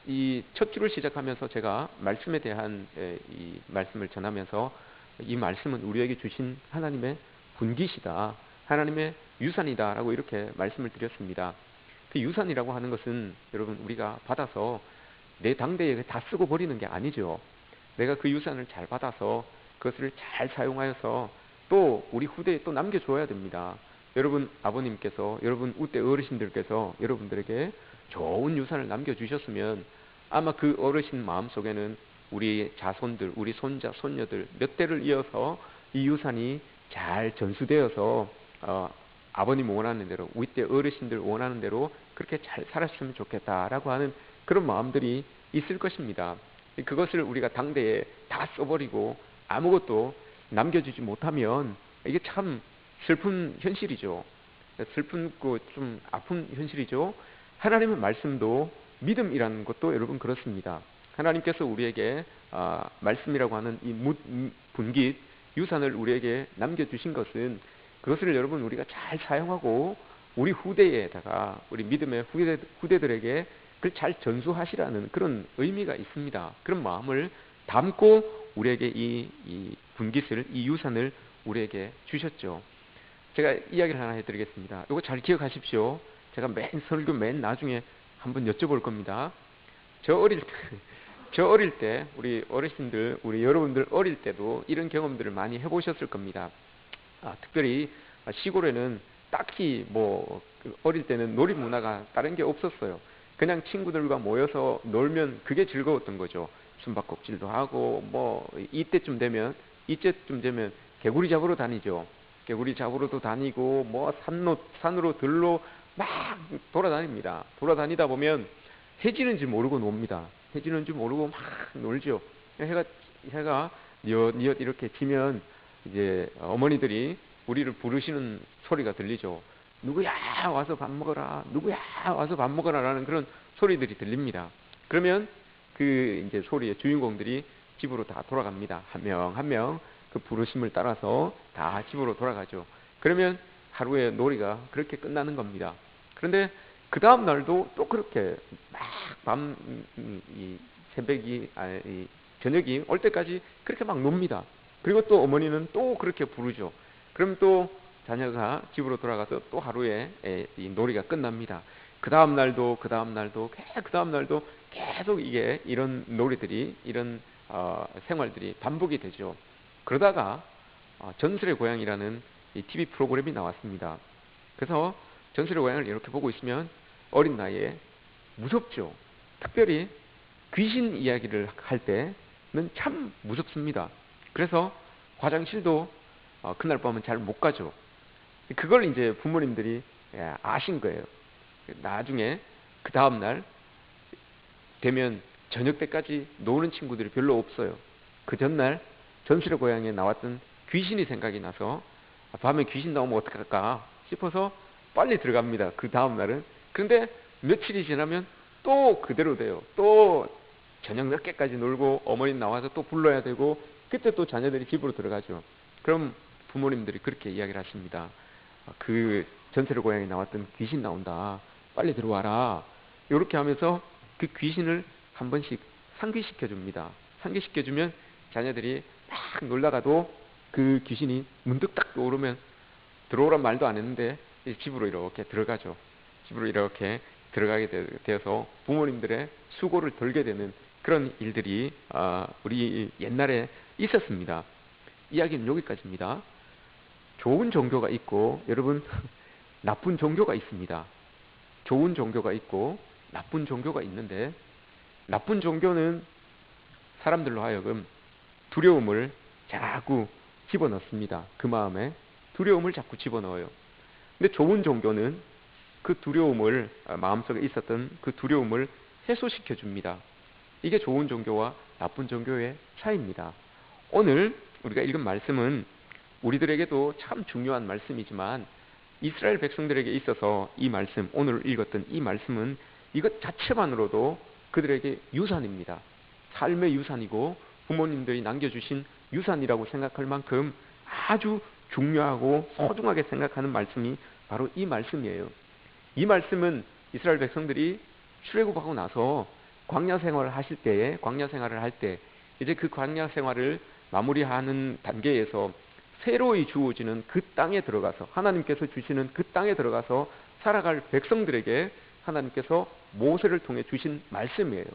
이 첫 주를 시작하면서 제가 말씀에 대한 이 말씀을 전하면서 이 말씀은 우리에게 주신 하나님의 분깃이다, 하나님의 유산이다라고 이렇게 말씀을 드렸습니다. 그 유산이라고 하는 것은 여러분 우리가 받아서 내 당대에 다 쓰고 버리는 게 아니죠. 내가 그 유산을 잘 받아서 그것을 잘 사용하여서 또 우리 후대에 또 남겨줘야 됩니다. 여러분 아버님께서, 여러분 우대 어르신들께서 여러분들에게 좋은 유산을 남겨주셨으면 아마 그 어르신 마음속에는 우리 자손들, 우리 손자, 손녀들 몇 대를 이어서 이 유산이 잘 전수되어서 아버님 원하는 대로, 우리 때 어르신들 원하는 대로 그렇게 잘 살았으면 좋겠다라고 하는 그런 마음들이 있을 것입니다. 그것을 우리가 당대에 다 써버리고 아무것도 남겨주지 못하면 이게 참 슬픈 현실이죠. 슬픈고 좀 아픈 현실이죠. 하나님의 말씀도 믿음이라는 것도 여러분 그렇습니다. 하나님께서 우리에게 말씀이라고 하는 이 분깃, 유산을 우리에게 남겨주신 것은 그것을 여러분 우리가 잘 사용하고 우리 후대에다가 우리 믿음의 후대들에게 그걸 잘 전수하시라는 그런 의미가 있습니다. 그런 마음을 담고 우리에게 이 분깃을, 이 유산을 우리에게 주셨죠. 제가 이야기를 하나 해드리겠습니다. 이거 잘 기억하십시오. 제가 설교 맨 나중에 한번 여쭤볼 겁니다. 저 어릴 때 우리 어르신들, 우리 여러분들 어릴 때도 이런 경험들을 많이 해보셨을 겁니다. 특별히 시골에는 딱히 어릴 때는 놀이 문화가 다른 게 없었어요. 그냥 친구들과 모여서 놀면 그게 즐거웠던 거죠. 숨바꼭질도 하고 이때쯤 되면 개구리 잡으러 다니죠. 개구리 잡으러도 다니고 산으로 들로 막 돌아다닙니다. 돌아다니다 보면 해지는 줄 모르고 놉니다. 해지는 줄 모르고 막 놀죠. 해가 뉘엿 이렇게 지면 이제 어머니들이 우리를 부르시는 소리가 들리죠. 누구야 와서 밥 먹어라, 누구야 와서 밥 먹어라라는 그런 소리들이 들립니다. 그러면 그 이제 소리의 주인공들이 집으로 다 돌아갑니다. 한 명 한 명 그 부르심을 따라서 다 집으로 돌아가죠. 그러면 하루의 놀이가 그렇게 끝나는 겁니다. 그런데 그 다음 날도 또 그렇게 막 저녁이 올 때까지 그렇게 막 놉니다. 그리고 또 어머니는 또 그렇게 부르죠. 그럼 또 자녀가 집으로 돌아가서 또 하루에 이 놀이가 끝납니다. 그 다음 날도 계속 이런 놀이들이, 이런 생활들이 반복이 되죠. 그러다가 전설의 고향이라는 이 TV 프로그램이 나왔습니다. 그래서 전설의 고향을 이렇게 보고 있으면 어린 나이에 무섭죠. 특별히 귀신 이야기를 할 때는 참 무섭습니다. 그래서 화장실도 그날 밤은 잘 못 가죠. 그걸 이제 부모님들이 아신 거예요. 나중에 그 다음날 되면 저녁 때까지 노는 친구들이 별로 없어요. 그 전날 전설의 고향에 나왔던 귀신이 생각이 나서 밤에 귀신 나오면 어떡할까 싶어서 빨리 들어갑니다. 그 다음날은. 그런데 며칠이 지나면 또 그대로 돼요. 또 저녁 늦게까지 놀고 어머니 나와서 또 불러야 되고 그때 또 자녀들이 집으로 들어가죠. 그럼 부모님들이 그렇게 이야기를 하십니다. 그 전설의 고향에 나왔던 귀신 나온다. 빨리 들어와라. 이렇게 하면서 그 귀신을 한 번씩 상기시켜 줍니다. 상기시켜 주면 자녀들이 막 놀다가도 그 귀신이 문득 딱 떠오르면 들어오란 말도 안 했는데 집으로 이렇게 들어가죠. 집으로 이렇게 들어가게 되어서 부모님들의 수고를 덜게 되는 그런 일들이 우리 옛날에 있었습니다. 이야기는 여기까지입니다. 좋은 종교가 있고 여러분 나쁜 종교가 있습니다. 좋은 종교가 있고 나쁜 종교가 있는데 나쁜 종교는 사람들로 하여금 두려움을 자꾸 집어넣습니다. 그 마음에 두려움을 자꾸 집어넣어요. 근데 좋은 종교는 그 두려움을, 마음속에 있었던 그 두려움을 해소시켜 줍니다. 이게 좋은 종교와 나쁜 종교의 차이입니다. 오늘 우리가 읽은 말씀은 우리들에게도 참 중요한 말씀이지만 이스라엘 백성들에게 있어서 이 말씀, 오늘 읽었던 이 말씀은 이것 자체만으로도 그들에게 유산입니다. 삶의 유산이고 부모님들이 남겨주신 유산이라고 생각할 만큼 아주 중요하고 소중하게 생각하는 말씀이 바로 이 말씀이에요. 이 말씀은 이스라엘 백성들이 출애굽하고 나서 광야 생활을 하실 때에, 광야 생활을 할 때 이제 그 광야 생활을 마무리하는 단계에서 새로이 주어지는 그 땅에 들어가서, 하나님께서 주시는 그 땅에 들어가서 살아갈 백성들에게 하나님께서 모세를 통해 주신 말씀이에요.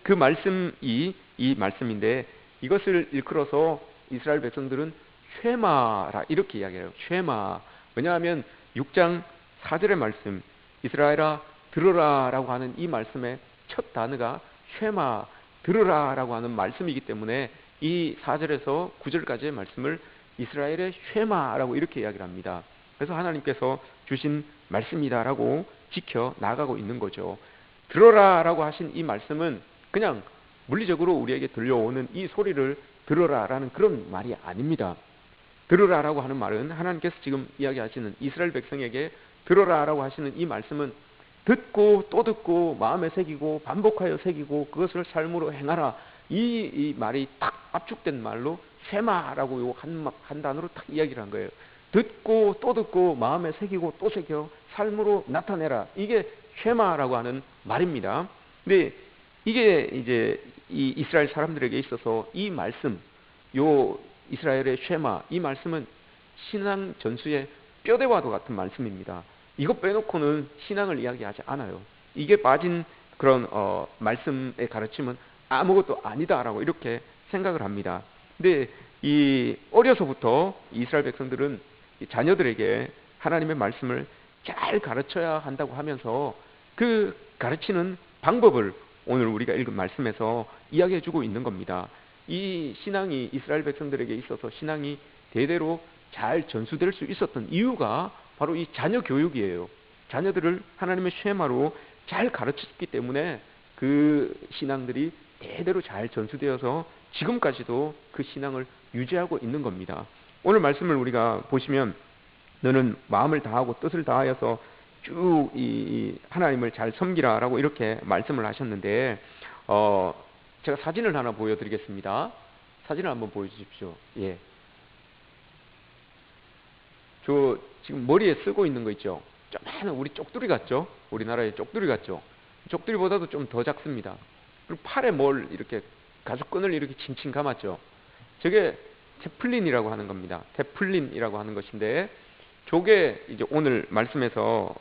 그 말씀이 이 말씀인데, 이것을 일컬어서 이스라엘 백성들은 쉐마라 이렇게 이야기해요. 쉐마. 왜냐하면 6장 4절의 말씀, 이스라엘아 들으라 라고 하는 이 말씀의 첫 단어가 쉐마, 들으라 라고 하는 말씀이기 때문에 이 4절에서 9절까지의 말씀을 이스라엘의 쉐마라고 이렇게 이야기를 합니다. 그래서 하나님께서 주신 말씀이다라고 지켜 나가고 있는 거죠. 들어라 라고 하신 이 말씀은 그냥 물리적으로 우리에게 들려오는 이 소리를 들어라 라는 그런 말이 아닙니다. 들으라 라고 하는 말은 하나님께서 지금 이야기하시는 이스라엘 백성에게 들어라 라고 하시는 이 말씀은 듣고 또 듣고 마음에 새기고 반복하여 새기고 그것을 삶으로 행하라, 이 말이 딱 압축된 말로 쉐마라고 요 한 단어로 딱 이야기를 한 거예요. 듣고 또 듣고 마음에 새기고 또 새겨 삶으로 나타내라, 이게 쉐마라고 하는 말입니다. 근데 이게 이제 이 이스라엘 사람들에게 있어서 이 말씀, 요 이스라엘의 쉐마, 이 말씀은 신앙 전수의 뼈대와도 같은 말씀입니다. 이거 빼놓고는 신앙을 이야기하지 않아요. 이게 빠진 그런 말씀의 가르침은 아무것도 아니다라고 이렇게 생각을 합니다. 근데 이 어려서부터 이스라엘 백성들은 자녀들에게 하나님의 말씀을 잘 가르쳐야 한다고 하면서 그 가르치는 방법을 오늘 우리가 읽은 말씀에서 이야기해주고 있는 겁니다. 이 신앙이 이스라엘 백성들에게 있어서 신앙이 대대로 잘 전수될 수 있었던 이유가 바로 이 자녀 교육이에요. 자녀들을 하나님의 쉐마로 잘 가르쳤기 때문에 그 신앙들이 대대로 잘 전수되어서 지금까지도 그 신앙을 유지하고 있는 겁니다. 오늘 말씀을 우리가 보시면 너는 마음을 다하고 뜻을 다하여서 쭉 이 하나님을 잘 섬기라라고 이렇게 말씀을 하셨는데, 제가 사진을 하나 보여드리겠습니다. 사진을 한번 보여주십시오. 예. 저 지금 머리에 쓰고 있는 거 있죠? 조그마한 우리 쪽두리 같죠? 우리나라의 쪽두리 같죠? 쪽두리보다도 좀 더 작습니다. 그리고 팔에 뭘 이렇게 가죽끈을 이렇게 칭칭 감았죠? 저게 테플린이라고 하는 겁니다. 테플린이라고 하는 것인데, 저게 이제 오늘 말씀에서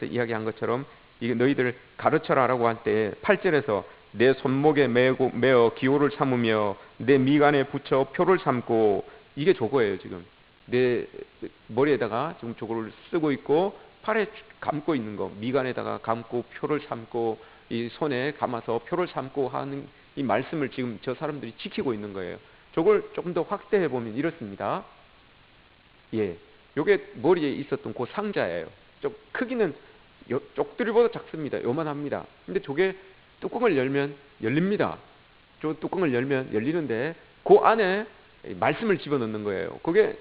이야기한 것처럼 이게 너희들 가르쳐라라고 할 때 8절에서 내 손목에 메어 기호를 삼으며 내 미간에 붙여 표를 삼고, 이게 저거예요. 지금 내 머리에다가 지금 저거를 쓰고 있고 팔에 감고 있는 거, 미간에다가 감고 표를 삼고 이 손에 감아서 표를 삼고 하는 이 말씀을 지금 저 사람들이 지키고 있는 거예요. 저걸 조금 더 확대해 보면 이렇습니다. 예, 요게 머리에 있었던 그 상자예요. 좀 크기는 쪽두리보다 작습니다. 요만합니다. 근데 저게 뚜껑을 열면 열립니다. 저 뚜껑을 열면 열리는데 그 안에 말씀을 집어넣는 거예요. 그게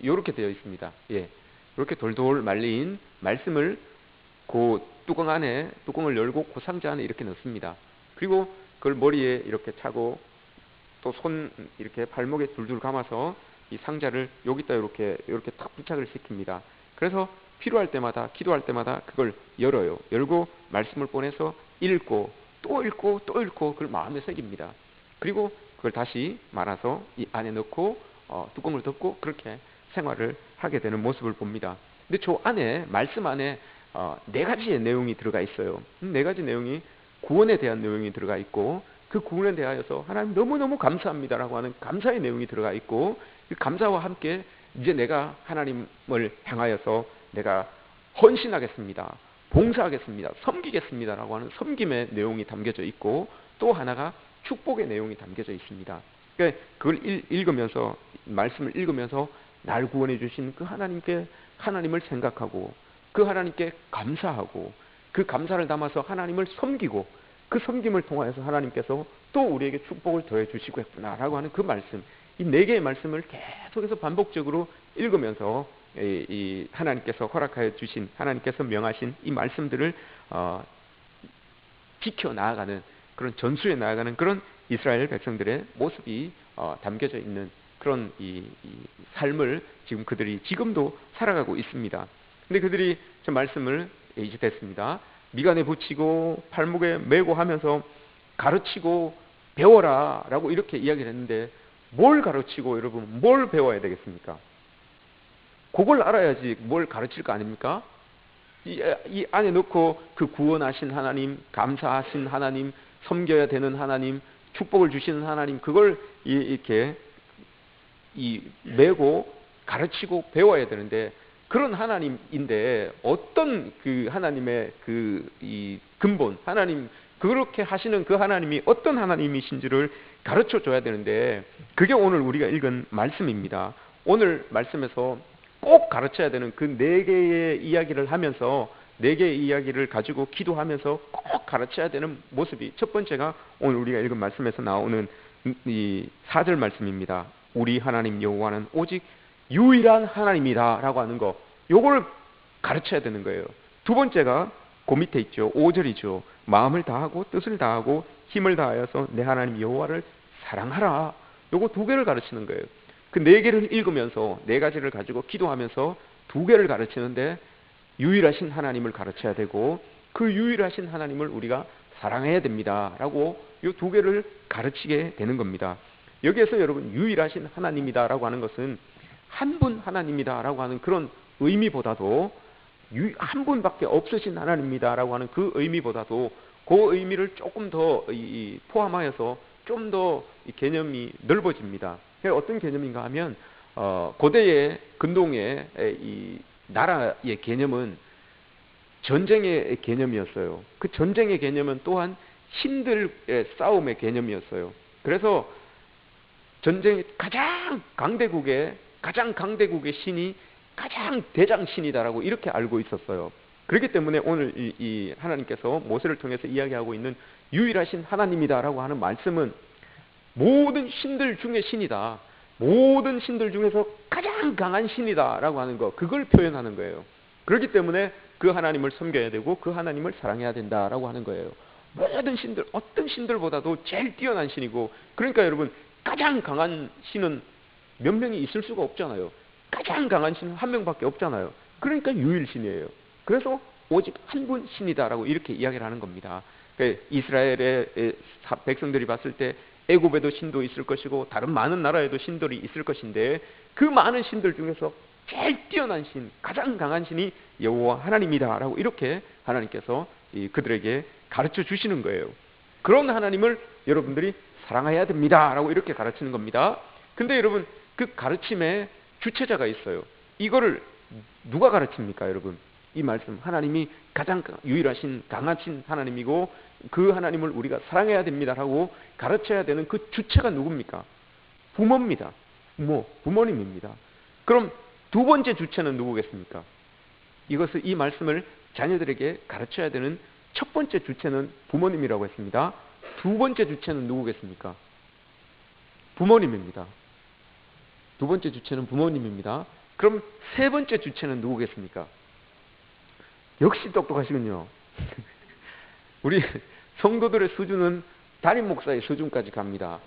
요렇게 되어 있습니다. 예, 이렇게 돌돌 말린 말씀을 그 뚜껑 안에, 뚜껑을 열고 그 상자 안에 이렇게 넣습니다. 그리고 그걸 머리에 이렇게 차고 또 손 이렇게 발목에 둘둘 감아서 이 상자를 여기다 이렇게 탁 부착을 시킵니다. 그래서 필요할 때마다, 기도할 때마다 그걸 열어요. 열고 말씀을 꺼내서 읽고 또 읽고 또 읽고 그걸 마음에 새깁니다. 그리고 그걸 다시 말아서 이 안에 넣고 뚜껑을 덮고 그렇게 생활을 하게 되는 모습을 봅니다. 근데 저 안에, 말씀 안에 4가지의 내용이 들어가 있어요. 4가지 내용이 구원에 대한 내용이 들어가 있고, 그 구원에 대하여서 하나님 너무너무 감사합니다라고 하는 감사의 내용이 들어가 있고, 그 감사와 함께 이제 내가 하나님을 향하여서 내가 헌신하겠습니다, 봉사하겠습니다, 섬기겠습니다라고 하는 섬김의 내용이 담겨져 있고, 또 하나가 축복의 내용이 담겨져 있습니다. 그러니까 그걸 읽으면서, 말씀을 읽으면서 날 구원해 주신 그 하나님을 생각하고 그 하나님께 감사하고 그 감사를 담아서 하나님을 섬기고 그 섬김을 통하여서 하나님께서 또 우리에게 축복을 더해 주시겠구나라고 하는 그 말씀, 이 4개의 말씀을 계속해서 반복적으로 읽으면서 이 하나님께서 허락하여 주신, 하나님께서 명하신 이 말씀들을 지켜 나아가는, 그런 전수해 나아가는 그런 이스라엘 백성들의 모습이 담겨져 있는 그런 이 삶을 지금 그들이 지금도 살아가고 있습니다. 근데 그들이 저 말씀을 이제 됐습니다. 미간에 붙이고 팔목에 메고 하면서 가르치고 배워라 라고 이렇게 이야기를 했는데, 뭘 가르치고 여러분 뭘 배워야 되겠습니까? 그걸 알아야지 뭘 가르칠 거 아닙니까? 이 안에 넣고 그 구원하신 하나님, 감사하신 하나님, 섬겨야 되는 하나님, 축복을 주시는 하나님, 그걸 이렇게 메고 가르치고 배워야 되는데, 그런 하나님인데 어떤 그 하나님의 이 근본, 하나님, 그렇게 하시는 그 하나님이 어떤 하나님이신지를 가르쳐 줘야 되는데, 그게 오늘 우리가 읽은 말씀입니다. 오늘 말씀에서 꼭 가르쳐야 되는 그 네 개의 이야기를 하면서, 네 개의 이야기를 가지고 기도하면서 꼭 가르쳐야 되는 모습이, 첫 번째가 오늘 우리가 읽은 말씀에서 나오는 이 4절 말씀입니다. 우리 하나님 여호와는 오직 유일한 하나님이다 라고 하는 거, 요걸 가르쳐야 되는 거예요. 두 번째가 그 밑에 있죠. 5절이죠. 마음을 다하고 뜻을 다하고 힘을 다하여서 내 하나님 여호와를 사랑하라. 요거 두 개를 가르치는 거예요. 그 네 개를 읽으면서, 네 가지를 가지고 기도하면서 두 개를 가르치는데, 유일하신 하나님을 가르쳐야 되고 그 유일하신 하나님을 우리가 사랑해야 됩니다 라고 이 두 개를 가르치게 되는 겁니다. 여기에서 여러분, 유일하신 하나님이다 라고 하는 것은 한 분 하나님이다 라고 하는 그런 의미보다도, 한 분밖에 없으신 하나님이다 라고 하는 그 의미보다도, 그 의미를 조금 더 포함하여서 좀 더 개념이 넓어집니다. 어떤 개념인가 하면, 고대의 근동의 이 나라의 개념은 전쟁의 개념이었어요. 그 전쟁의 개념은 또한 신들의 싸움의 개념이었어요. 그래서 전쟁의 가장 강대국의 신이 가장 대장신이다라고 이렇게 알고 있었어요. 그렇기 때문에 오늘 이 하나님께서 모세를 통해서 이야기하고 있는 유일하신 하나님이다라고 하는 말씀은 모든 신들 중에 신이다, 모든 신들 중에서 가장 강한 신이다라고 하는 거, 그걸 표현하는 거예요. 그렇기 때문에 그 하나님을 섬겨야 되고 그 하나님을 사랑해야 된다라고 하는 거예요. 모든 신들, 어떤 신들보다도 제일 뛰어난 신이고, 그러니까 여러분, 가장 강한 신은 몇 명이 있을 수가 없잖아요. 가장 강한 신은 한 명밖에 없잖아요. 그러니까 유일신이에요. 그래서 오직 한 분 신이다라고 이렇게 이야기를 하는 겁니다. 이스라엘의 백성들이 봤을 때 애굽에도 신도 있을 것이고 다른 많은 나라에도 신들이 있을 것인데, 그 많은 신들 중에서 제일 뛰어난 신, 가장 강한 신이 여호와 하나님이다라고 이렇게 하나님께서 그들에게 가르쳐 주시는 거예요. 그런 하나님을 여러분들이 사랑해야 됩니다라고 이렇게 가르치는 겁니다. 근데 여러분, 그 가르침에 주체자가 있어요. 이거를 누가 가르칩니까, 여러분? 이 말씀, 하나님이 가장 유일하신 강하신 하나님이고 그 하나님을 우리가 사랑해야 됩니다라고 가르쳐야 되는 그 주체가 누굽니까? 부모입니다. 부모님입니다. 그럼 두 번째 주체는 누구겠습니까? 이 말씀을 자녀들에게 가르쳐야 되는 첫 번째 주체는 부모님이라고 했습니다. 두 번째 주체는 누구겠습니까? 부모님입니다. 두 번째 주체는 부모님입니다. 그럼 세 번째 주체는 누구겠습니까? 역시 똑똑하시군요. 우리 성도들의 수준은 담임 목사의 수준까지 갑니다.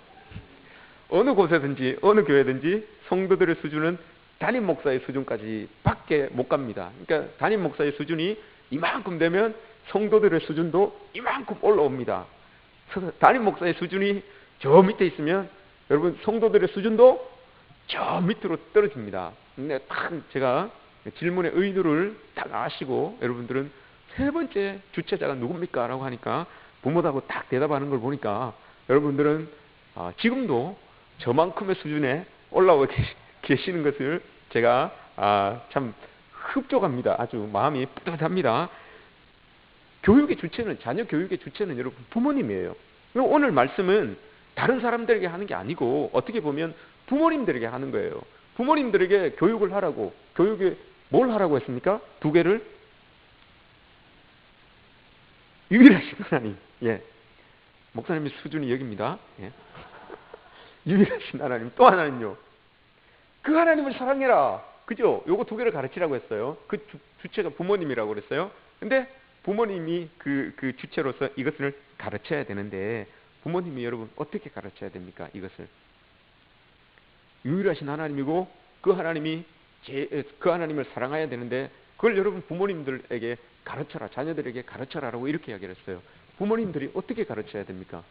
어느 곳에든지 어느 교회든지 성도들의 수준은 담임 목사의 수준까지 밖에 못 갑니다. 그러니까 담임 목사의 수준이 이만큼 되면 성도들의 수준도 이만큼 올라옵니다. 담임 목사의 수준이 저 밑에 있으면 여러분, 성도들의 수준도 저 밑으로 떨어집니다. 근데 딱 제가 질문의 의도를 딱 아시고 여러분들은 세 번째 주체자가 누굽니까? 라고 하니까 부모라고 딱 대답하는 걸 보니까 여러분들은 지금도 저만큼의 수준에 올라오고 계시는 것을 제가 참 흡족합니다. 아주 마음이 뿌듯합니다. 교육의 주체는, 자녀 교육의 주체는 여러분 부모님이에요. 오늘 말씀은 다른 사람들에게 하는 게 아니고 어떻게 보면 부모님들에게 하는 거예요. 부모님들에게 교육을 하라고, 교육에 뭘 하라고 했습니까? 두 개를? 유일하신 하나님. 예. 목사님의 수준이 여기입니다. 예. 유일하신 하나님. 또 하나는요. 그 하나님을 사랑해라. 그죠? 요거 두 개를 가르치라고 했어요. 그 주체가 부모님이라고 그랬어요. 근데 부모님이 그 주체로서 이것을 가르쳐야 되는데, 부모님이 여러분 어떻게 가르쳐야 됩니까? 이것을. 유일하신 하나님이고 그 하나님을 사랑해야 되는데, 그걸 여러분 부모님들에게 가르쳐라, 자녀들에게 가르쳐라라고 이렇게 이야기를 했어요. 부모님들이 어떻게 가르쳐야 됩니까?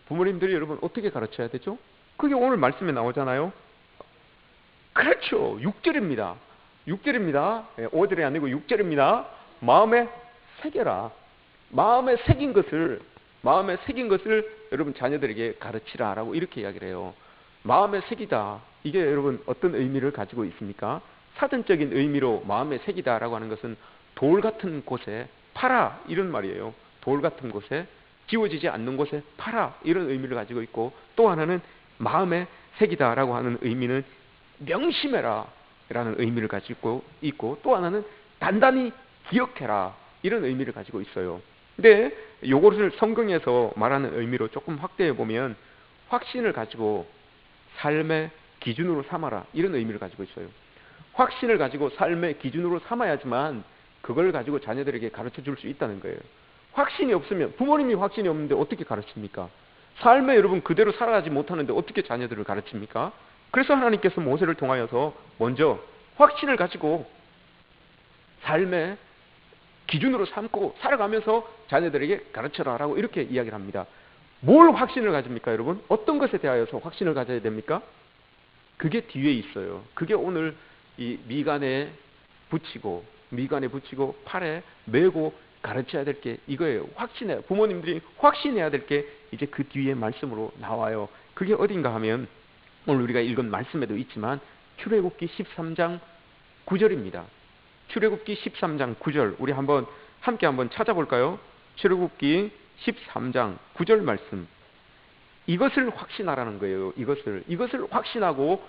부모님들이 여러분 어떻게 가르쳐야 되죠? 그게 오늘 말씀에 나오잖아요. 그렇죠. 6절입니다. 6절입니다. 5절이 아니고 6절입니다. 마음에 새겨라. 마음에 새긴 것을 여러분 자녀들에게 가르치라라고 이렇게 이야기를 해요. 마음에 새기다. 이게 여러분 어떤 의미를 가지고 있습니까? 사전적인 의미로 마음에 새기다라고 하는 것은 돌 같은 곳에 파라 이런 말이에요. 돌 같은 곳에, 지워지지 않는 곳에 파라 이런 의미를 가지고 있고, 또 하나는 마음에 새기다라고 하는 의미는 명심해라 라는 의미를 가지고 있고, 또 하나는 단단히 기억해라 이런 의미를 가지고 있어요. 근데 이것을 성경에서 말하는 의미로 조금 확대해 보면 확신을 가지고 삶의 기준으로 삼아라 이런 의미를 가지고 있어요. 확신을 가지고 삶의 기준으로 삼아야지만 그걸 가지고 자녀들에게 가르쳐 줄 수 있다는 거예요. 확신이 없으면, 부모님이 확신이 없는데 어떻게 가르칩니까? 삶에 여러분 그대로 살아가지 못하는데 어떻게 자녀들을 가르칩니까? 그래서 하나님께서 모세를 통하여서 먼저 확신을 가지고 삶의 기준으로 삼고 살아가면서 자녀들에게 가르쳐라라고 이렇게 이야기를 합니다. 뭘 확신을 가집니까, 여러분? 어떤 것에 대하여서 확신을 가져야 됩니까? 그게 뒤에 있어요. 그게 오늘 이 미간에 붙이고 팔에 메고 가르쳐야 될 게 이거예요. 부모님들이 확신해야 될 게 이제 그 뒤에 말씀으로 나와요. 그게 어딘가 하면 오늘 우리가 읽은 말씀에도 있지만 출애굽기 13장 9절입니다. 출애굽기 13장 9절 우리 함께 한번 찾아볼까요? 출애굽기 13장 9절 말씀. 이것을 확신하라는 거예요. 이것을 확신하고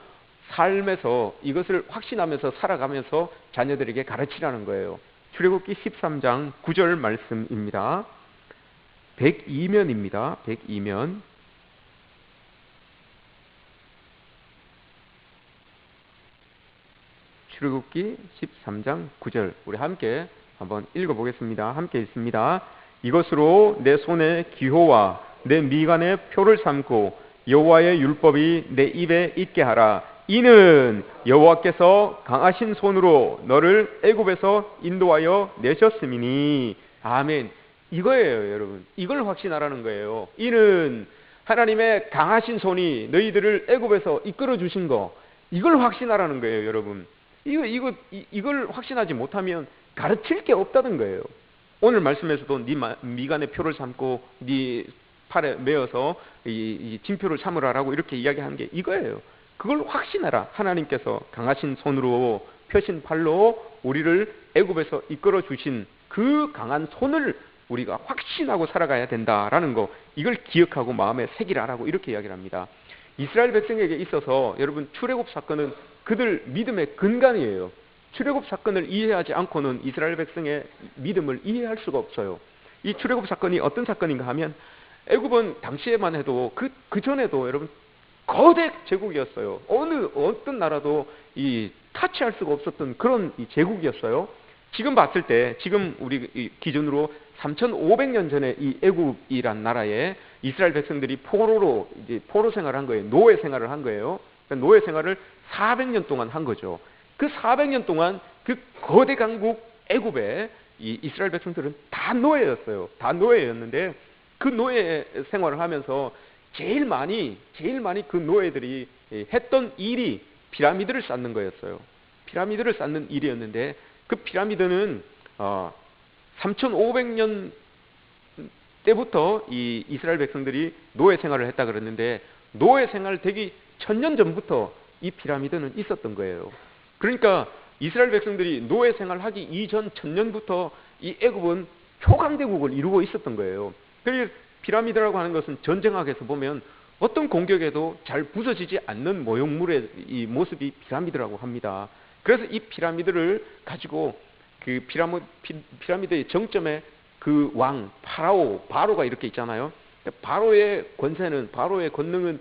삶에서 이것을 확신하면서 살아가면서 자녀들에게 가르치라는 거예요. 출애굽기 13장 9절 말씀입니다. 102면입니다. 102면. 출애굽기 13장 9절 우리 함께 한번 읽어보겠습니다. 함께 읽습니다. 이것으로 내 손에 기호와 내 미간에 표를 삼고 여호와의 율법이 내 입에 있게 하라. 이는 여호와께서 강하신 손으로 너를 애굽에서 인도하여 내셨음이니. 아멘. 이거예요, 여러분. 이걸 확신하라는 거예요. 이는 하나님의 강하신 손이 너희들을 애굽에서 이끌어 주신 거, 이걸 확신하라는 거예요, 여러분. 이걸 확신하지 못하면 가르칠 게 없다는 거예요. 오늘 말씀에서도 네 미간에 표를 삼고 네 팔에 메어서 이 징표를 삼으라라고 이렇게 이야기하는 게 이거예요. 그걸 확신해라. 하나님께서 강하신 손으로 펴신 팔로 우리를 애굽에서 이끌어 주신 그 강한 손을 우리가 확신하고 살아가야 된다라는 거, 이걸 기억하고 마음에 새기라라고 이렇게 이야기를 합니다. 이스라엘 백성에게 있어서 여러분 출애굽 사건은 그들 믿음의 근간이에요. 출애굽 사건을 이해하지 않고는 이스라엘 백성의 믿음을 이해할 수가 없어요. 이 출애굽 사건이 어떤 사건인가 하면 애굽은 당시에만 해도 그 전에도 여러분 거대 제국이었어요. 어떤 나라도 타치할 수가 없었던 그런 제국이었어요. 지금 봤을 때, 지금 우리 기준으로 3,500년 전에 이 애굽이란 나라에 이스라엘 백성들이 포로 생활을 한 거예요. 노예 생활을 한 거예요. 그러니까 노예 생활을 400년 동안 한 거죠. 그 400년 동안 그 거대 강국 애굽에 이 이스라엘 백성들은 다 노예였어요. 다 노예였는데 그 노예 생활을 하면서 제일 많이 그 노예들이 했던 일이 피라미드를 쌓는 거였어요. 피라미드를 쌓는 일이었는데 그 피라미드는 3,500년 때부터 이 이스라엘 백성들이 노예 생활을 했다 그랬는데 노예 생활 되기 1000년 전부터 이 피라미드는 있었던 거예요. 그러니까 이스라엘 백성들이 노예 생활하기 이전 1000년부터 이 애굽은 초강대국을 이루고 있었던 거예요. 그래서 피라미드라고 하는 것은 전쟁학에서 보면 어떤 공격에도 잘 부서지지 않는 모형물의 이 모습이 피라미드라고 합니다. 그래서 이 피라미드를 가지고 그 피라미드의 정점에 그 왕 바로가 이렇게 있잖아요. 바로의 권능은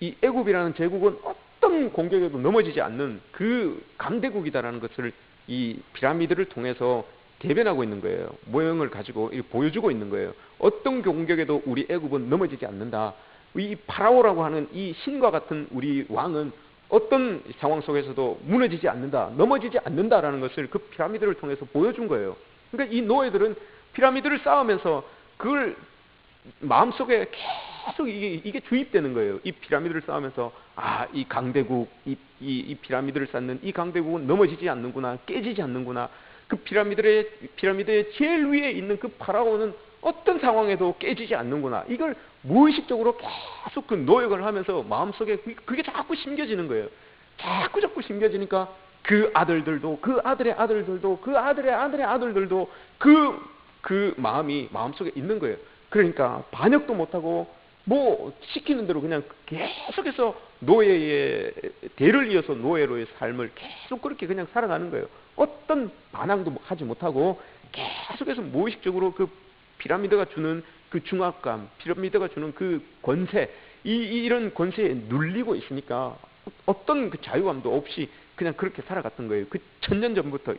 이 애굽이라는 제국은 어떤 공격에도 넘어지지 않는 그 강대국이다라는 것을 이 피라미드를 통해서 대변하고 있는 거예요. 모형을 가지고 보여주고 있는 거예요. 어떤 공격에도 우리 애굽은 넘어지지 않는다. 이 파라오라고 하는 이 신과 같은 우리 왕은 어떤 상황 속에서도 무너지지 않는다, 넘어지지 않는다라는 것을 그 피라미드를 통해서 보여준 거예요. 그러니까 이 노예들은 피라미드를 쌓으면서 그걸 마음속에 계속 이게 주입되는 거예요. 이 피라미드를 쌓으면서 이 강대국, 이 피라미드를 쌓는 이 강대국은 넘어지지 않는구나, 깨지지 않는구나. 그 피라미드의 제일 위에 있는 그 파라오는 어떤 상황에도 깨지지 않는구나. 이걸 무의식적으로 계속 그 노역을 하면서 마음속에 그게 자꾸 심겨지는 거예요. 자꾸 심겨지니까 그 아들들도, 그 아들의 아들들도, 그 아들의 아들의 아들들도 그 마음이 마음속에 있는 거예요. 그러니까 반역도 못하고 뭐 시키는 대로 그냥 계속해서 노예의 대를 이어서 노예로의 삶을 계속 그렇게 그냥 살아가는 거예요. 어떤 반항도 하지 못하고 계속해서 무의식적으로 그 피라미드가 주는 그 중압감, 피라미드가 주는 그 권세, 이런 권세에 눌리고 있으니까 어떤 그 자유감도 없이 그냥 그렇게 살아갔던 거예요. 그 1000년 전부터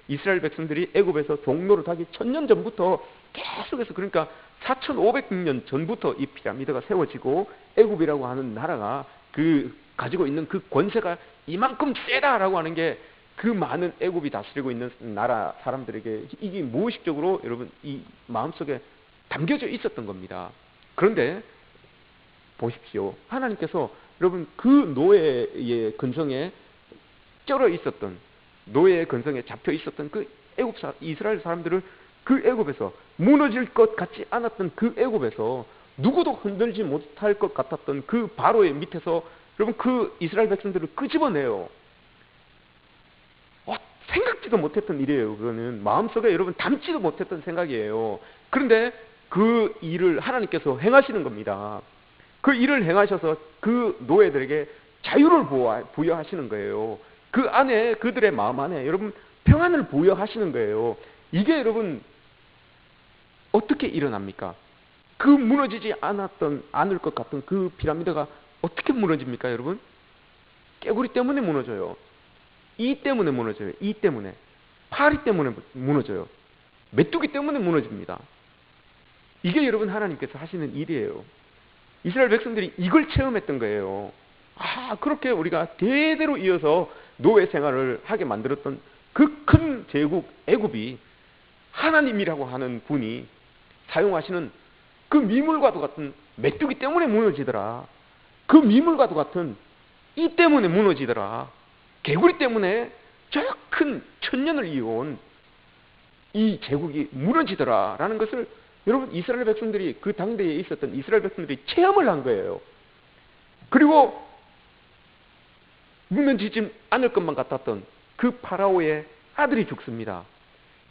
이스라엘 백성들이 애굽에서 종노릇 하기 1000년 전부터 계속해서, 그러니까 4500년 전부터 이 피라미드가 세워지고 애굽이라고 하는 나라가 그 가지고 있는 그 권세가 이만큼 세다라고 하는 게 그 많은 애굽이 다스리고 있는 나라 사람들에게 이게 무의식적으로 여러분 이 마음속에 담겨져 있었던 겁니다. 그런데 보십시오. 하나님께서 여러분 그 노예의 근성에 쩔어 있었던, 노예의 근성에 잡혀 있었던 그 이스라엘 사람들을 그 애굽에서 무너질 것 같지 않았던 그 애굽에서 누구도 흔들지 못할 것 같았던 그 바로의 밑에서 여러분 그 이스라엘 백성들을 끄집어내요. 생각지도 못했던 일이에요. 그거는 마음속에 여러분 담지도 못했던 생각이에요. 그런데 그 일을 하나님께서 행하시는 겁니다. 그 일을 행하셔서 그 노예들에게 자유를 부여하시는 거예요. 그 안에, 그들의 마음 안에 여러분 평안을 부여하시는 거예요. 이게 여러분 어떻게 일어납니까? 그 무너지지 않을 것 같은 그 피라미드가 어떻게 무너집니까, 여러분? 깨구리 때문에 무너져요. 이 때문에 무너져요. 이 때문에. 파리 때문에 무너져요. 메뚜기 때문에 무너집니다. 이게 여러분 하나님께서 하시는 일이에요. 이스라엘 백성들이 이걸 체험했던 거예요. 그렇게 우리가 대대로 이어서 노예 생활을 하게 만들었던 그 큰 제국 애굽이 하나님이라고 하는 분이 사용하시는 그 미물과도 같은 메뚜기 때문에 무너지더라. 그 미물과도 같은 이 때문에 무너지더라. 개구리 때문에 저 큰 1000년을 이어온 이 제국이 무너지더라 라는 것을 여러분 이스라엘 백성들이, 그 당대에 있었던 이스라엘 백성들이 체험을 한 거예요. 그리고 무너지지 않을 것만 같았던 그 파라오의 아들이 죽습니다.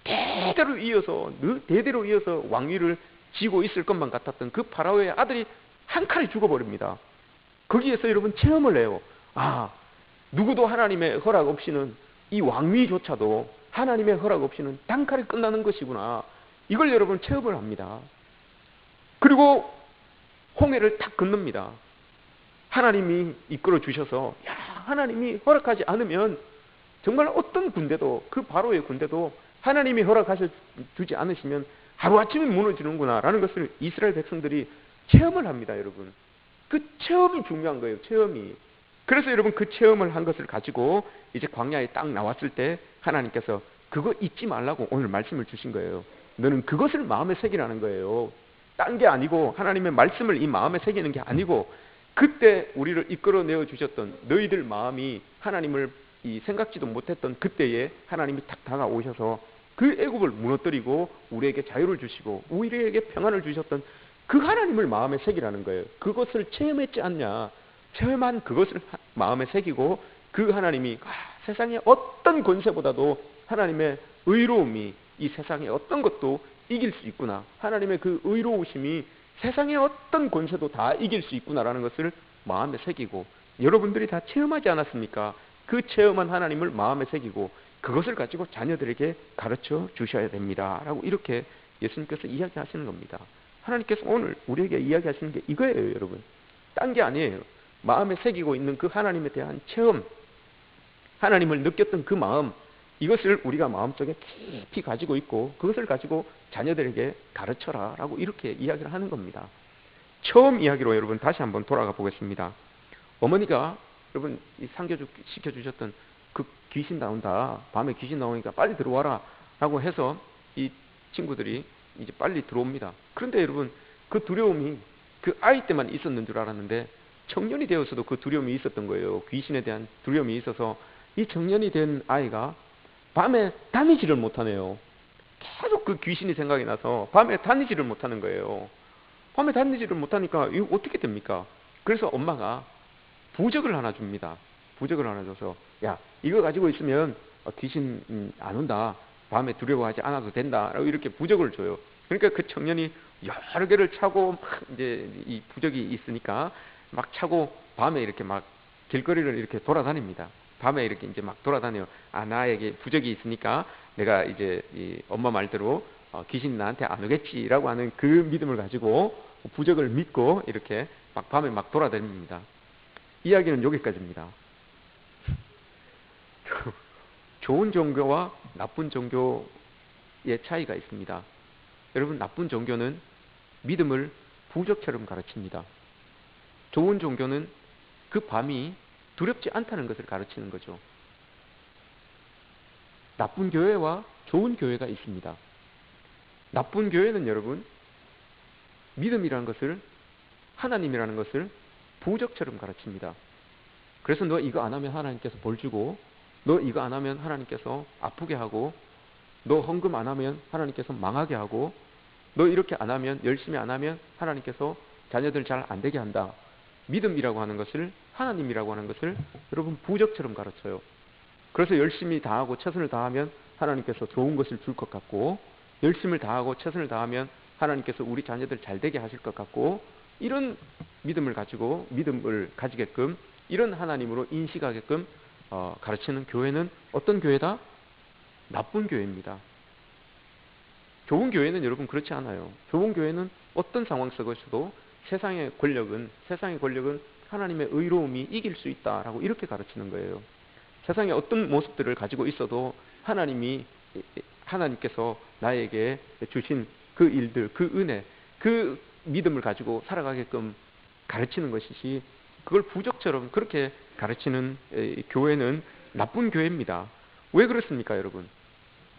대대로 이어서 왕위를 쥐고 있을 것만 같았던 그 파라오의 아들이 한 칼에 죽어버립니다. 거기에서 여러분 체험을 해요. 누구도 하나님의 허락 없이는, 이 왕위조차도 하나님의 허락 없이는 단칼에 끝나는 것이구나. 이걸 여러분 체험을 합니다. 그리고 홍해를 탁 건넙니다. 하나님이 이끌어 주셔서, 하나님이 허락하지 않으면 정말 어떤 군대도, 그 바로의 군대도 하나님이 허락하셔 주지 않으시면 하루아침에 무너지는구나 라는 것을 이스라엘 백성들이 체험을 합니다. 여러분 그 체험이 중요한 거예요. 체험이. 그래서 여러분 그 체험을 한 것을 가지고 이제 광야에 딱 나왔을 때 하나님께서 그거 잊지 말라고 오늘 말씀을 주신 거예요. 너는 그것을 마음에 새기라는 거예요. 딴 게 아니고, 하나님의 말씀을 이 마음에 새기는 게 아니고, 그때 우리를 이끌어내어 주셨던 너희들 마음이 하나님을 생각지도 못했던 그때에 하나님이 탁 다가오셔서 그 애굽을 무너뜨리고 우리에게 자유를 주시고 우리에게 평안을 주셨던 그 하나님을 마음에 새기라는 거예요. 그것을 체험했지 않냐. 체험한 그것을 마음에 새기고, 그 하나님이 세상의 어떤 권세보다도 하나님의 의로움이 이 세상의 어떤 것도 이길 수 있구나. 하나님의 그 의로우심이 세상의 어떤 권세도 다 이길 수 있구나라는 것을 마음에 새기고, 여러분들이 다 체험하지 않았습니까? 그 체험한 하나님을 마음에 새기고 그것을 가지고 자녀들에게 가르쳐 주셔야 됩니다 라고 이렇게 예수님께서 이야기하시는 겁니다. 하나님께서 오늘 우리에게 이야기하시는 게 이거예요. 여러분 딴 게 아니에요. 마음에 새기고 있는 그 하나님에 대한 체험, 하나님을 느꼈던 그 마음, 이것을 우리가 마음속에 깊이 가지고 있고 그것을 가지고 자녀들에게 가르쳐라 라고 이렇게 이야기를 하는 겁니다. 처음 이야기로 여러분 다시 한번 돌아가 보겠습니다. 어머니가 여러분 시켜주셨던 그 귀신 나온다, 밤에 귀신 나오니까 빨리 들어와라 라고 해서 이 친구들이 이제 빨리 들어옵니다. 그런데 여러분, 그 두려움이 그 아이 때만 있었는 줄 알았는데 청년이 되어서도 그 두려움이 있었던 거예요. 귀신에 대한 두려움이 있어서 이 청년이 된 아이가 밤에 다니지를 못하네요. 계속 그 귀신이 생각이 나서 밤에 다니지를 못하는 거예요. 밤에 다니지를 못하니까 이거 어떻게 됩니까? 그래서 엄마가 부적을 하나 줍니다. 부적을 하나 줘서, 야, 이거 가지고 있으면 귀신 안 온다. 밤에 두려워하지 않아도 된다. 라고 이렇게 부적을 줘요. 그러니까 그 청년이 여러 개를 차고 막 이제 이 부적이 있으니까 막 차고 밤에 이렇게 막 길거리를 이렇게 돌아다닙니다. 밤에 이렇게 이제 막 돌아다녀요. 아, 나에게 부적이 있으니까 내가 이제 이 엄마 말대로 귀신 나한테 안 오겠지라고 하는 그 믿음을 가지고 부적을 믿고 이렇게 막 밤에 막 돌아다닙니다. 이야기는 여기까지입니다. 좋은 종교와 나쁜 종교의 차이가 있습니다. 여러분, 나쁜 종교는 믿음을 부적처럼 가르칩니다. 좋은 종교는 그 밤이 두렵지 않다는 것을 가르치는 거죠. 나쁜 교회와 좋은 교회가 있습니다. 나쁜 교회는 여러분, 믿음이라는 것을, 하나님이라는 것을 부적처럼 가르칩니다. 그래서 너 이거 안 하면 하나님께서 벌 주고, 너 이거 안 하면 하나님께서 아프게 하고, 너 헌금 안 하면 하나님께서 망하게 하고, 너 이렇게 안 하면, 열심히 안 하면 하나님께서 자녀들 잘 안 되게 한다. 믿음이라고 하는 것을, 하나님이라고 하는 것을 여러분 부적처럼 가르쳐요. 그래서 열심히 다하고 최선을 다하면 하나님께서 좋은 것을 줄 것 같고, 열심을 다하고 최선을 다하면 하나님께서 우리 자녀들 잘 되게 하실 것 같고, 이런 믿음을 가지고, 믿음을 가지게끔, 이런 하나님으로 인식하게끔 가르치는 교회는 어떤 교회다? 나쁜 교회입니다. 좋은 교회는 여러분 그렇지 않아요. 좋은 교회는 어떤 상황 속에서도 세상의 권력은 하나님의 의로움이 이길 수 있다라고 이렇게 가르치는 거예요. 세상에 어떤 모습들을 가지고 있어도 하나님께서 나에게 주신 그 일들, 그 은혜, 그 믿음을 가지고 살아가게끔 가르치는 것이지, 그걸 부적처럼 그렇게 가르치는 교회는 나쁜 교회입니다. 왜 그렇습니까, 여러분?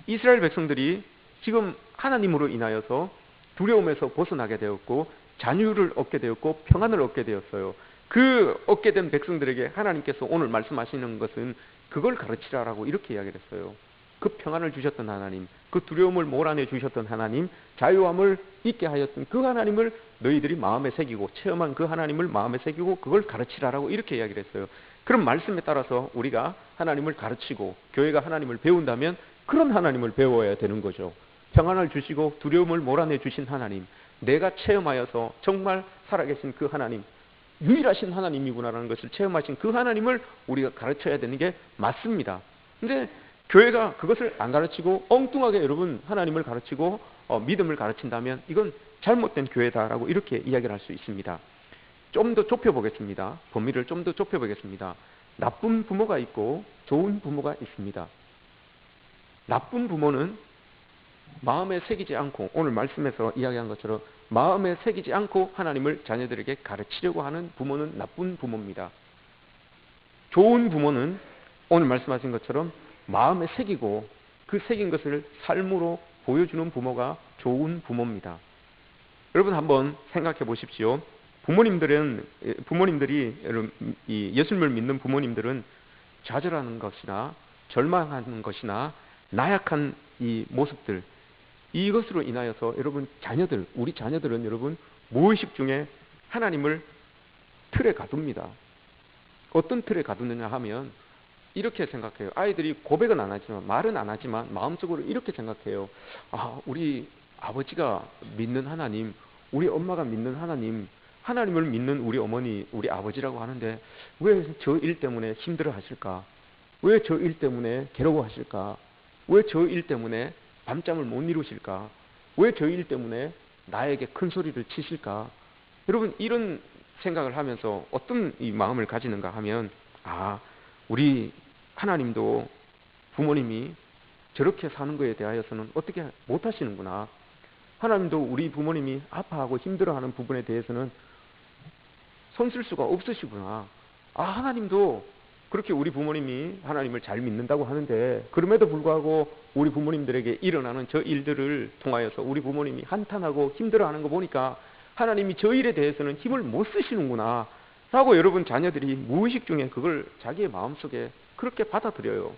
이스라엘 백성들이 지금 하나님으로 인하여서 두려움에서 벗어나게 되었고, 자유를 얻게 되었고, 평안을 얻게 되었어요. 그 얻게 된 백성들에게 하나님께서 오늘 말씀하시는 것은 그걸 가르치라라고 이렇게 이야기를 했어요. 그 평안을 주셨던 하나님, 그 두려움을 몰아내 주셨던 하나님, 자유함을 있게 하였던 그 하나님을 너희들이 마음에 새기고, 체험한 그 하나님을 마음에 새기고 그걸 가르치라라고 이렇게 이야기를 했어요. 그럼 말씀에 따라서 우리가 하나님을 가르치고 교회가 하나님을 배운다면 그런 하나님을 배워야 되는 거죠. 평안을 주시고 두려움을 몰아내 주신 하나님, 내가 체험하여서 정말 살아계신 그 하나님, 유일하신 하나님이구나라는 것을 체험하신 그 하나님을 우리가 가르쳐야 되는 게 맞습니다. 근데 교회가 그것을 안 가르치고 엉뚱하게 여러분 하나님을 가르치고 믿음을 가르친다면 이건 잘못된 교회다라고 이렇게 이야기를 할 수 있습니다. 좀 더 좁혀보겠습니다. 범위를 좀 더 좁혀보겠습니다. 나쁜 부모가 있고 좋은 부모가 있습니다. 나쁜 부모는 마음에 새기지 않고, 오늘 말씀에서 이야기한 것처럼 마음에 새기지 않고 하나님을 자녀들에게 가르치려고 하는 부모는 나쁜 부모입니다. 좋은 부모는 오늘 말씀하신 것처럼 마음에 새기고 그 새긴 것을 삶으로 보여주는 부모가 좋은 부모입니다. 여러분 한번 생각해 보십시오. 부모님들이 이 예수님을 믿는 부모님들은 좌절하는 것이나 절망하는 것이나 나약한 이 모습들, 이것으로 인하여서 여러분 우리 자녀들은 여러분 무의식 중에 하나님을 틀에 가둡니다. 어떤 틀에 가두느냐 하면 이렇게 생각해요. 아이들이 고백은 안 하지만, 말은 안 하지만 마음속으로 이렇게 생각해요. 아, 우리 아버지가 믿는 하나님, 우리 엄마가 믿는 하나님, 하나님을 믿는 우리 어머니, 우리 아버지라고 하는데 왜 저 일 때문에 힘들어 하실까? 왜 저 일 때문에 괴로워 하실까? 왜 저 일 때문에 밤잠을 못 이루실까? 왜 저 일 때문에 나에게 큰 소리를 치실까? 여러분 이런 생각을 하면서 어떤 이 마음을 가지는가 하면, 아, 우리 하나님도 부모님이 저렇게 사는 것에 대하여서는 어떻게 못 하시는구나. 하나님도 우리 부모님이 아파하고 힘들어하는 부분에 대해서는 손쓸 수가 없으시구나. 아, 하나님도 그렇게 우리 부모님이 하나님을 잘 믿는다고 하는데, 그럼에도 불구하고 우리 부모님들에게 일어나는 저 일들을 통하여서 우리 부모님이 한탄하고 힘들어하는 거 보니까 하나님이 저 일에 대해서는 힘을 못 쓰시는구나 라고 여러분 자녀들이 무의식 중에 그걸 자기의 마음속에 그렇게 받아들여요.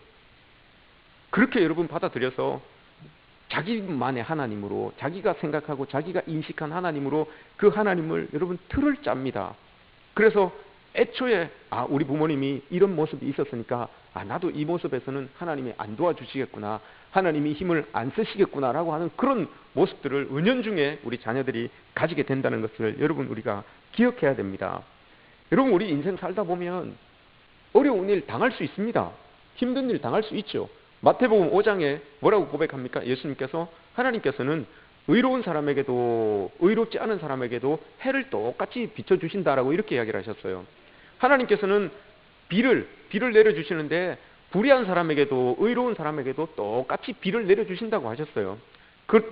그렇게 여러분 받아들여서 자기만의 하나님으로, 자기가 생각하고 자기가 인식한 하나님으로 그 하나님을 여러분 틀을 짭니다. 그래서 애초에 우리 부모님이 이런 모습이 있었으니까 나도 이 모습에서는 하나님이 안 도와주시겠구나, 하나님이 힘을 안 쓰시겠구나 라고 하는 그런 모습들을 은연중에 우리 자녀들이 가지게 된다는 것을 여러분 우리가 기억해야 됩니다. 여러분, 우리 인생 살다 보면 어려운 일 당할 수 있습니다. 힘든 일 당할 수 있죠. 마태복음 5장에 뭐라고 고백합니까? 예수님께서, 하나님께서는 의로운 사람에게도 의롭지 않은 사람에게도 해를 똑같이 비춰주신다라고 이렇게 이야기를 하셨어요. 하나님께서는 비를 내려주시는데 불의한 사람에게도 의로운 사람에게도 똑같이 비를 내려주신다고 하셨어요.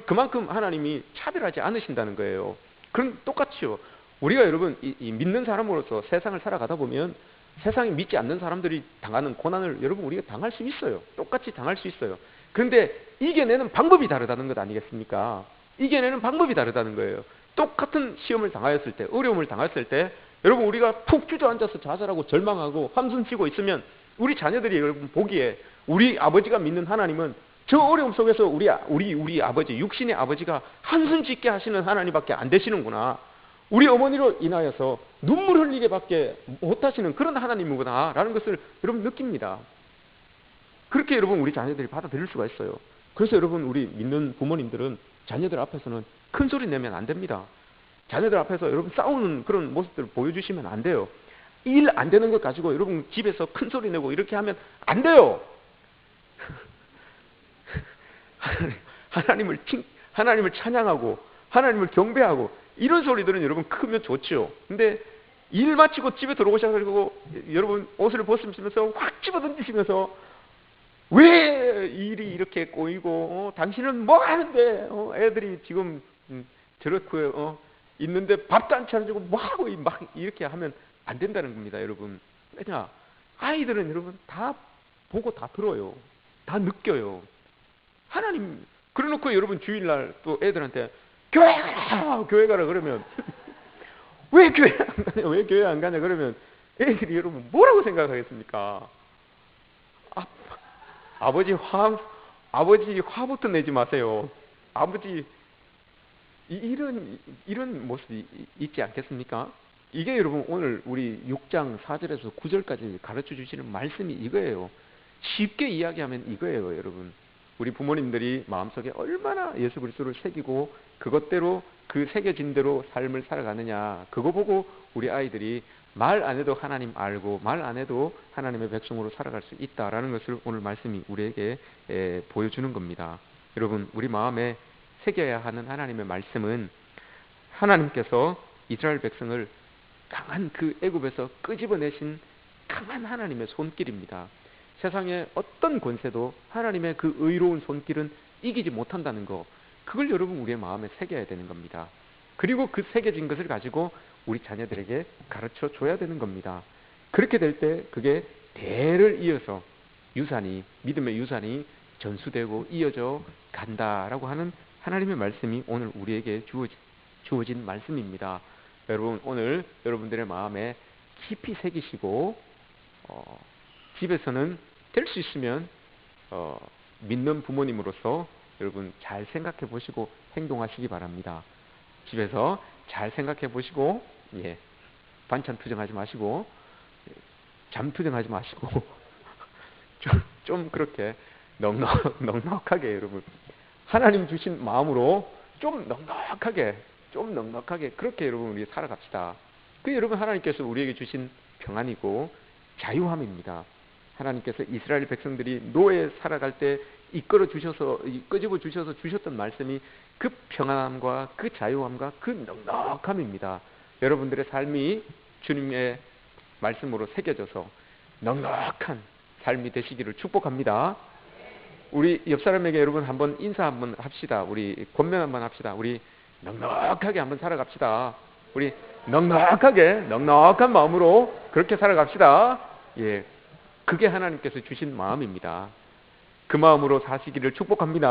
그만큼 하나님이 차별하지 않으신다는 거예요. 그럼 똑같이요. 우리가 여러분 이 믿는 사람으로서 세상을 살아가다 보면 세상에 믿지 않는 사람들이 당하는 고난을 여러분 우리가 당할 수 있어요. 똑같이 당할 수 있어요. 그런데 이겨내는 방법이 다르다는 것 아니겠습니까? 이겨내는 방법이 다르다는 거예요. 똑같은 시험을 당하였을 때, 어려움을 당했을 때 여러분 우리가 푹 주저앉아서 좌절하고 절망하고 한숨 쉬고 있으면 우리 자녀들이 여러분 보기에 우리 아버지가 믿는 하나님은 저 어려움 속에서 우리 아버지, 육신의 아버지가 한숨 짓게 하시는 하나님밖에 안 되시는구나, 우리 어머니로 인하여서 눈물 흘리게밖에 못하시는 그런 하나님이구나 라는 것을 여러분 느낍니다. 그렇게 여러분 우리 자녀들이 받아들일 수가 있어요. 그래서 여러분 우리 믿는 부모님들은 자녀들 앞에서는 큰 소리 내면 안 됩니다. 자녀들 앞에서 여러분 싸우는 그런 모습들을 보여주시면 안 돼요. 일 안 되는 것 가지고 여러분 집에서 큰 소리 내고 이렇게 하면 안 돼요. 하나님을 찬양하고 하나님을 경배하고 이런 소리들은 여러분 크면 좋죠. 근데 일 마치고 집에 들어오셔가지고 여러분 옷을 벗으시면서 확 집어던지시면서 왜 일이 이렇게 꼬이고 당신은 뭐 하는데 애들이 지금 저렇고 있는데 밥도 안 차려주고 뭐 하고 막 이렇게 하면 안 된다는 겁니다, 여러분. 왜냐? 아이들은 여러분 다 보고 다 들어요. 다 느껴요. 하나님, 그래놓고 여러분 주일날 또 애들한테 교회 가라 그러면 왜 교회 안 가냐, 왜 교회 안 가냐 그러면 애들이 여러분 뭐라고 생각하겠습니까? 아버지 화부터 내지 마세요. 아버지 이런 모습이 있지 않겠습니까? 이게 여러분 오늘 우리 6장 4절에서 9절까지 가르쳐 주시는 말씀이 이거예요. 쉽게 이야기하면 이거예요, 여러분. 우리 부모님들이 마음속에 얼마나 예수 그리스도를 새기고 그것대로 그 새겨진 대로 삶을 살아가느냐, 그거 보고 우리 아이들이 말 안 해도 하나님 알고 말 안 해도 하나님의 백성으로 살아갈 수 있다라는 것을 오늘 말씀이 우리에게 보여주는 겁니다. 여러분, 우리 마음에 새겨야 하는 하나님의 말씀은 하나님께서 이스라엘 백성을 강한 그 애굽에서 끄집어내신 강한 하나님의 손길입니다. 세상에 어떤 권세도 하나님의 그 의로운 손길은 이기지 못한다는 거, 그걸 여러분 우리의 마음에 새겨야 되는 겁니다. 그리고 그 새겨진 것을 가지고 우리 자녀들에게 가르쳐 줘야 되는 겁니다. 그렇게 될 때 그게 대를 이어서 믿음의 유산이 전수되고 이어져 간다라고 하는 하나님의 말씀이 오늘 우리에게 주어진 말씀입니다. 여러분, 오늘 여러분들의 마음에 깊이 새기시고 집에서는 될 수 있으면 믿는 부모님으로서 여러분 잘 생각해 보시고 행동하시기 바랍니다. 집에서 잘 생각해 보시고 반찬 투정하지 마시고 잠 투정하지 마시고 좀 그렇게 넉넉하게 여러분 하나님 주신 마음으로 좀 넉넉하게 그렇게 여러분 우리 살아갑시다. 그 여러분 하나님께서 우리에게 주신 평안이고 자유함입니다. 하나님께서 이스라엘 백성들이 노예 살아갈 때 끄집어 주셔서 주셨던 말씀이 그 평안함과 그 자유함과 그 넉넉함입니다. 여러분들의 삶이 주님의 말씀으로 새겨져서 넉넉한 삶이 되시기를 축복합니다. 우리 옆 사람에게 여러분 한번 인사 한번 합시다. 우리 권면 한번 합시다. 우리 넉넉하게 한번 살아갑시다. 우리 넉넉한 마음으로 그렇게 살아갑시다. 그게 하나님께서 주신 마음입니다. 그 마음으로 사시기를 축복합니다.